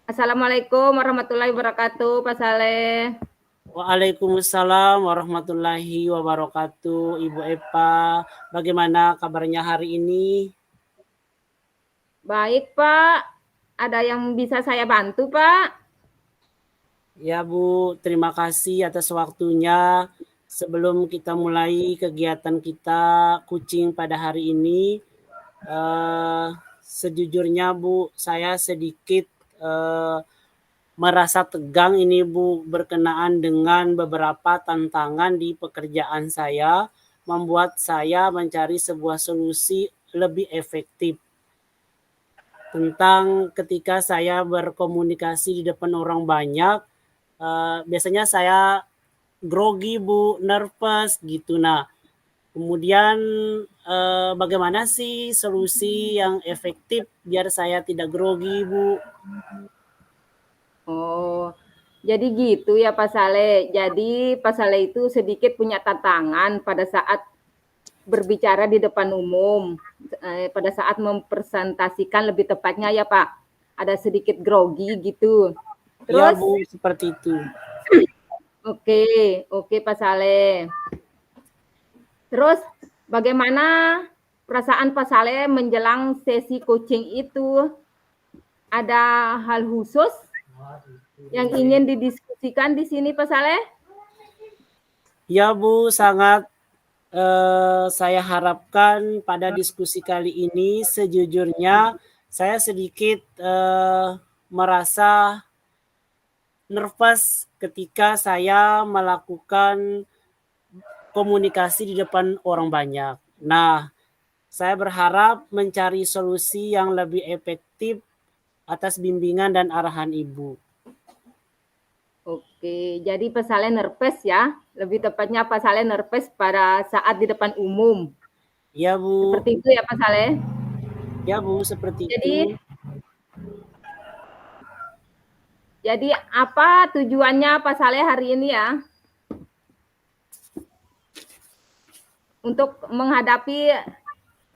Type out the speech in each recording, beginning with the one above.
Assalamualaikum warahmatullahi wabarakatuh, Pak Saleh. Waalaikumsalam warahmatullahi wabarakatuh, Ibu Epa. Bagaimana kabarnya hari ini? Baik, Pak. Ada yang bisa saya bantu, Pak? Ya, Bu. Terima kasih atas waktunya. Sebelum kita mulai kegiatan kita kucing pada hari ini, sejujurnya, Bu, saya sedikit merasa tegang ini, Bu, berkenaan dengan beberapa tantangan di pekerjaan saya, membuat saya mencari sebuah solusi lebih efektif. Tentang ketika saya berkomunikasi di depan orang banyak, biasanya saya grogi, Bu, nervous gitu. Nah, kemudian bagaimana sih solusi yang efektif biar saya tidak grogi, Bu? Oh, jadi gitu ya, Pak Saleh. Jadi Pak Saleh itu sedikit punya tantangan pada saat berbicara di depan umum, pada saat mempresentasikan lebih tepatnya ya, Pak. Ada sedikit grogi gitu. Ya, Terus, Bu, seperti itu. oke, oke Pak Saleh. Terus bagaimana perasaan Pak Saleh menjelang sesi coaching itu? Ada hal khusus yang ingin didiskusikan di sini Pak Saleh? Ya, Bu, sangat saya harapkan pada diskusi kali ini sejujurnya saya sedikit merasa nervous ketika saya melakukan komunikasi di depan orang banyak. Nah, saya berharap mencari solusi yang lebih efektif atas bimbingan dan arahan Ibu. Oke, jadi Pak Saleh nervous ya. Lebih tepatnya Pak Saleh nervous pada saat di depan umum. Ya, Bu. Seperti itu ya Pak Saleh. Ya, Bu, seperti Jadi itu. jadi apa tujuannya Pak Saleh hari ini ya? Untuk menghadapi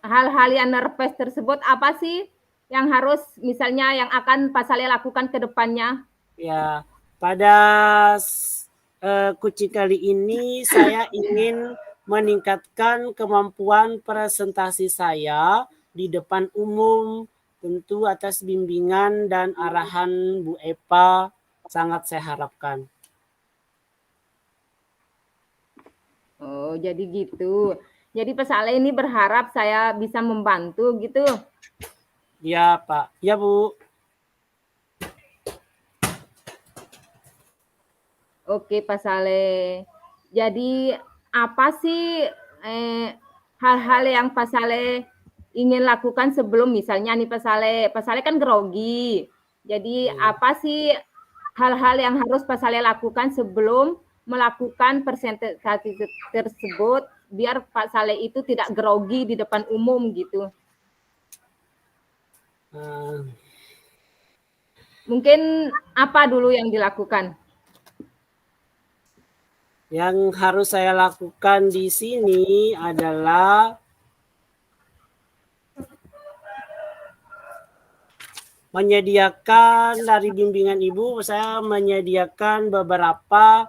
hal-hal yang nervous tersebut, apa sih yang harus misalnya yang akan Pak Saleh lakukan ke depannya? Ya, pada kucing kali ini saya ingin meningkatkan kemampuan presentasi saya di depan umum, tentu atas bimbingan dan arahan Bu Epa sangat saya harapkan. Oh, jadi gitu. Jadi Pak Saleh ini berharap saya bisa membantu gitu. Ya, Pak. Ya, Bu. Oke, Pak Saleh. Jadi apa sih hal-hal yang Pak Saleh ingin lakukan sebelum misalnya nih Pak Saleh kan grogi. Jadi apa sih hal-hal yang harus Pak Saleh lakukan sebelum melakukan presentasi tersebut biar Pak Saleh itu tidak grogi di depan umum gitu. Mungkin apa dulu yang dilakukan? Yang harus saya lakukan di sini adalah menyediakan dari bimbingan Ibu, saya menyediakan beberapa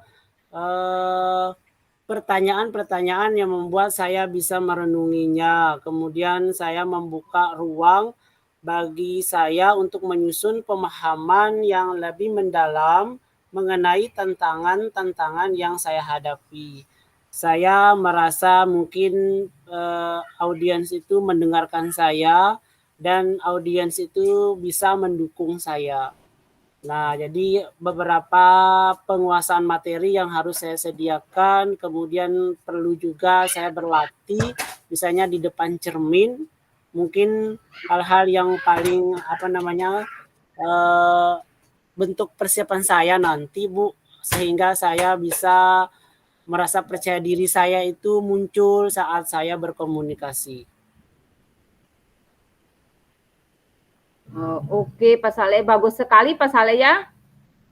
pertanyaan-pertanyaan yang membuat saya bisa merenunginya. Kemudian saya membuka ruang bagi saya untuk menyusun pemahaman yang lebih mendalam mengenai tantangan-tantangan yang saya hadapi. Saya merasa mungkin audiens itu mendengarkan saya dan audiens itu bisa mendukung saya. Nah, jadi beberapa penguasaan materi yang harus saya sediakan, kemudian perlu juga saya berlatih, misalnya di depan cermin, mungkin hal-hal yang paling bentuk persiapan saya nanti, Bu, sehingga saya bisa merasa percaya diri saya itu muncul saat saya berkomunikasi. Oke, Pak Saleh, bagus sekali Pak Saleh ya.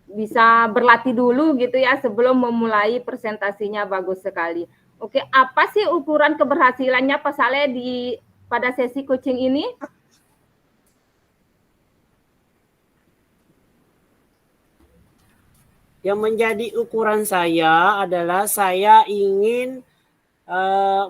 Bisa berlatih dulu gitu ya sebelum memulai presentasinya, bagus sekali. Oke, apa sih ukuran keberhasilannya Pak Saleh pada sesi coaching ini? Yang menjadi ukuran saya adalah saya ingin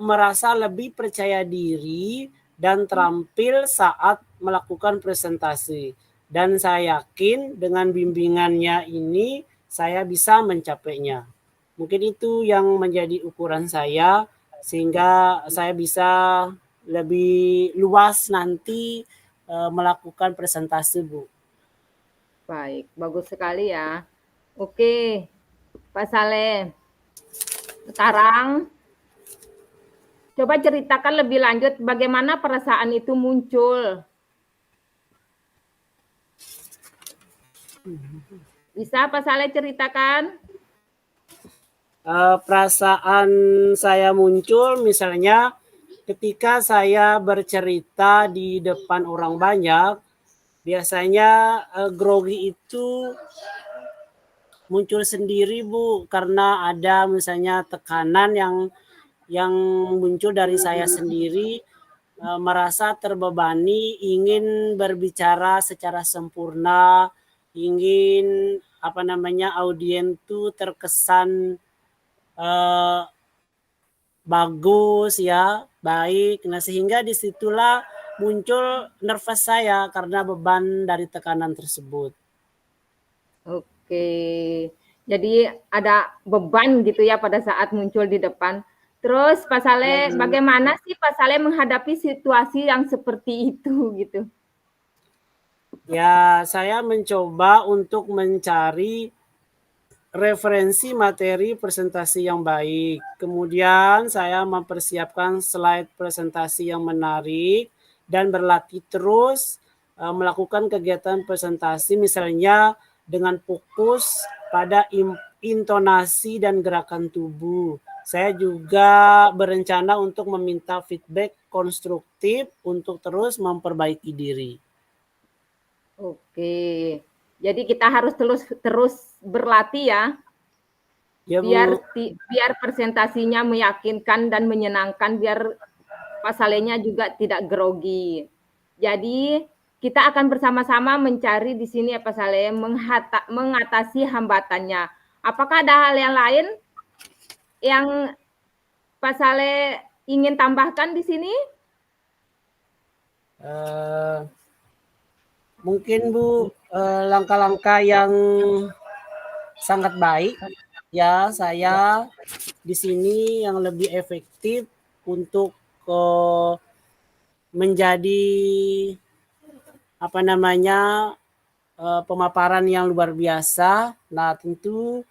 merasa lebih percaya diri dan terampil saat melakukan presentasi. Dan saya yakin dengan bimbingannya ini saya bisa mencapainya. Mungkin itu yang menjadi ukuran saya sehingga saya bisa lebih luas nanti melakukan presentasi, Bu. Baik, bagus sekali ya. Oke, Pak Saleh. Sekarang coba ceritakan lebih lanjut bagaimana perasaan itu muncul. Bisa Pak Saleh ceritakan? Perasaan saya muncul misalnya ketika saya bercerita di depan orang banyak, biasanya grogi itu muncul sendiri, Bu, karena ada misalnya tekanan yang muncul dari saya sendiri, merasa terbebani, ingin berbicara secara sempurna, ingin audien tuh terkesan bagus ya, baik. Nah, sehingga disitulah muncul nervous saya karena beban dari tekanan tersebut. Oke, jadi ada beban gitu ya pada saat muncul di depan. Terus Pak Saleh, bagaimana sih Pak Saleh menghadapi situasi yang seperti itu gitu? Ya, saya mencoba untuk mencari referensi materi presentasi yang baik. Kemudian saya mempersiapkan slide presentasi yang menarik dan berlatih terus melakukan kegiatan presentasi misalnya dengan fokus pada intonasi dan gerakan tubuh. Saya juga berencana untuk meminta feedback konstruktif untuk terus memperbaiki diri. Oke, jadi kita harus terus berlatih ya, Ya, biar presentasinya meyakinkan dan menyenangkan, biar Pak Salehnya juga tidak grogi. Jadi kita akan bersama-sama mencari di sini ya Pak Saleh, mengatasi hambatannya. Apakah ada hal yang lain yang Pak Saleh ingin tambahkan di sini? Mungkin Bu, langkah-langkah yang sangat baik ya, saya di sini yang lebih efektif untuk menjadi pemaparan yang luar biasa. Nah, tentu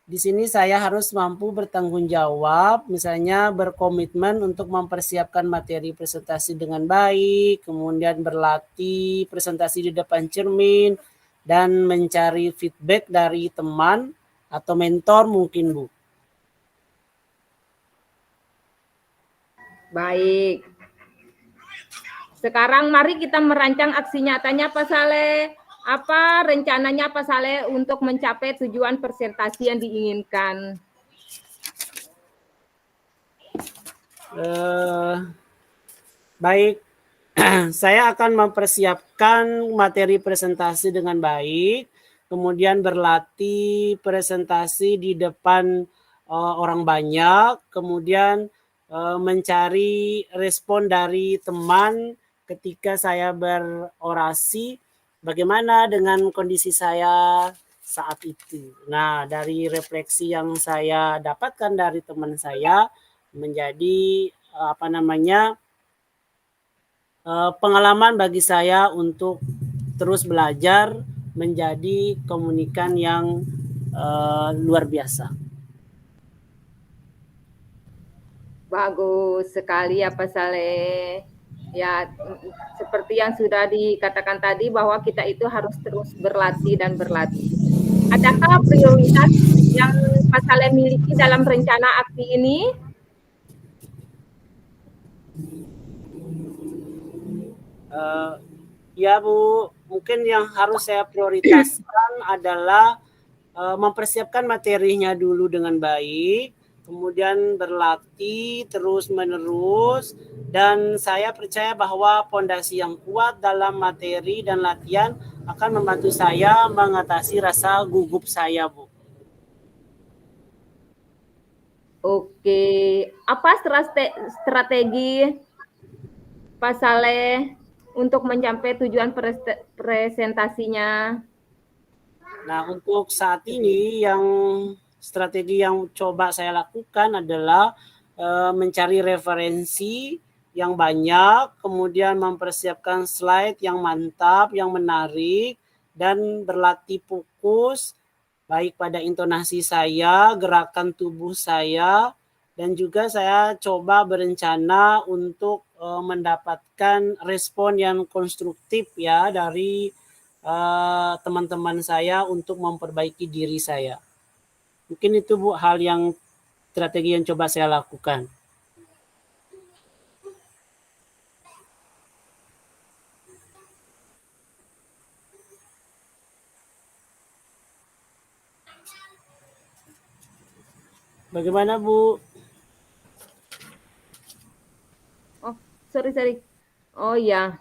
di sini saya harus mampu bertanggung jawab, misalnya berkomitmen untuk mempersiapkan materi presentasi dengan baik, kemudian berlatih presentasi di depan cermin, dan mencari feedback dari teman atau mentor mungkin, Bu. Baik. Sekarang mari kita merancang aksi nyatanya Pak Saleh. Apa rencananya Pak Saleh untuk mencapai tujuan presentasi yang diinginkan? Baik, saya akan mempersiapkan materi presentasi dengan baik, kemudian berlatih presentasi di depan orang banyak, kemudian mencari respon dari teman ketika saya berorasi, bagaimana dengan kondisi saya saat itu. Nah, dari refleksi yang saya dapatkan dari teman saya menjadi pengalaman bagi saya untuk terus belajar menjadi komunikan yang luar biasa. Bagus sekali ya Pak Saleh. Ya, seperti yang sudah dikatakan tadi bahwa kita itu harus terus berlatih dan berlatih. Adakah prioritas yang Pak Saleh miliki dalam rencana aksi ini? Ya Bu, mungkin yang harus saya prioritaskan adalah mempersiapkan materinya dulu dengan baik, kemudian berlatih terus-menerus, dan saya percaya bahwa fondasi yang kuat dalam materi dan latihan akan membantu saya mengatasi rasa gugup saya, Bu. Oke, apa strategi Pak Saleh untuk mencapai tujuan presentasinya? Nah, untuk saat ini yang strategi yang coba saya lakukan adalah mencari referensi yang banyak, kemudian mempersiapkan slide yang mantap, yang menarik, dan berlatih fokus baik pada intonasi saya, gerakan tubuh saya, dan juga saya coba berencana untuk mendapatkan respon yang konstruktif ya dari teman-teman saya untuk memperbaiki diri saya. Mungkin itu Bu hal yang strategi yang coba saya lakukan. Bagaimana Bu? Oh, sorry. Oh ya.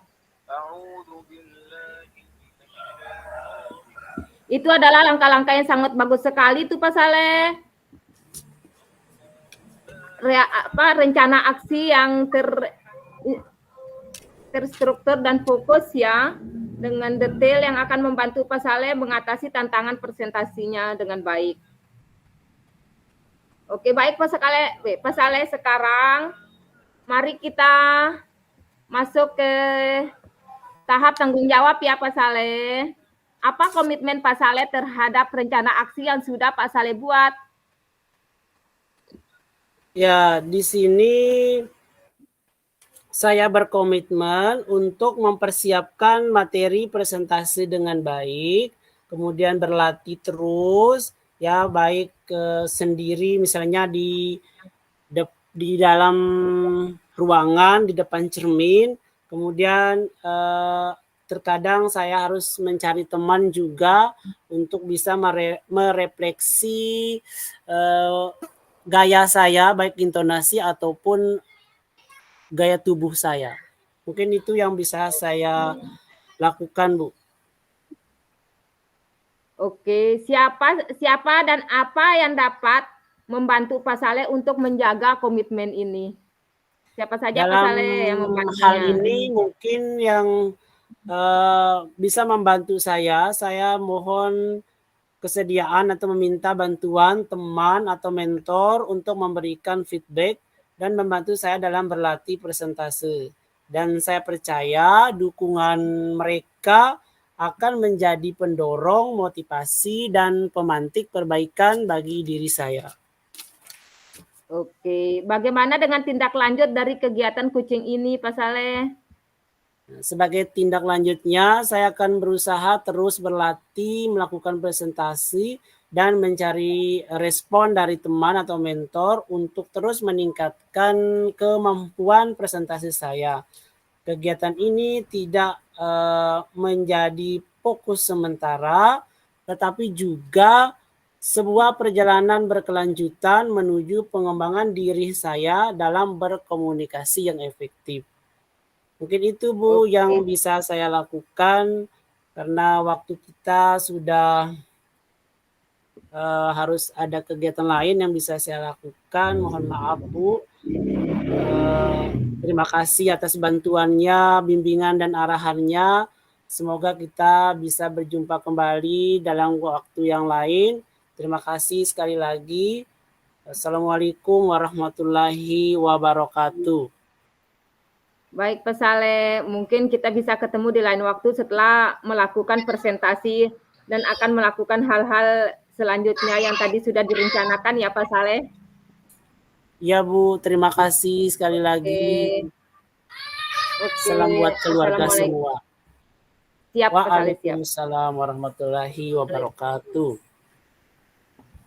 Itu adalah langkah-langkah yang sangat bagus sekali tuh Pak Saleh. Rencana aksi yang terstruktur dan fokus ya, dengan detail yang akan membantu Pak Saleh mengatasi tantangan presentasinya dengan baik. Oke, baik Pak Saleh, sekarang mari kita masuk ke tahap tanggung jawab ya Pak Saleh. Apa komitmen Pak Saleh terhadap rencana aksi yang sudah Pak Saleh buat? Ya, di sini saya berkomitmen untuk mempersiapkan materi presentasi dengan baik, kemudian berlatih terus, ya baik sendiri misalnya di dalam ruangan, di depan cermin, kemudian terkadang saya harus mencari teman juga untuk bisa merefleksi gaya saya, baik intonasi ataupun gaya tubuh saya. Mungkin itu yang bisa saya lakukan, Bu. Oke, siapa dan apa yang dapat membantu Pak Saleh untuk menjaga komitmen ini? Siapa saja Pak Dalam Saleh yang hal membantunya? ini mungkin yang bisa membantu saya mohon kesediaan atau meminta bantuan teman atau mentor untuk memberikan feedback dan membantu saya dalam berlatih presentase. Dan saya percaya dukungan mereka akan menjadi pendorong, motivasi, dan pemantik perbaikan bagi diri saya. Oke, bagaimana dengan tindak lanjut dari kegiatan coaching ini, Pak Saleh? Sebagai tindak lanjutnya, saya akan berusaha terus berlatih, melakukan presentasi, dan mencari respon dari teman atau mentor untuk terus meningkatkan kemampuan presentasi saya. Kegiatan ini tidak menjadi fokus sementara, tetapi juga sebuah perjalanan berkelanjutan menuju pengembangan diri saya dalam berkomunikasi yang efektif. Mungkin itu Bu yang bisa saya lakukan karena waktu kita sudah harus ada kegiatan lain yang bisa saya lakukan. Mohon maaf Bu. Terima kasih atas bantuannya, bimbingan dan arahannya. Semoga kita bisa berjumpa kembali dalam waktu yang lain. Terima kasih sekali lagi. Assalamualaikum warahmatullahi wabarakatuh. Baik Pak Saleh, mungkin kita bisa ketemu di lain waktu setelah melakukan presentasi dan akan melakukan hal-hal selanjutnya yang tadi sudah direncanakan ya Pak Saleh. Ya Bu, terima kasih sekali lagi. Salam buat keluarga semua. Siap Pak Saleh, siap. Waalaikumsalam warahmatullahi wabarakatuh.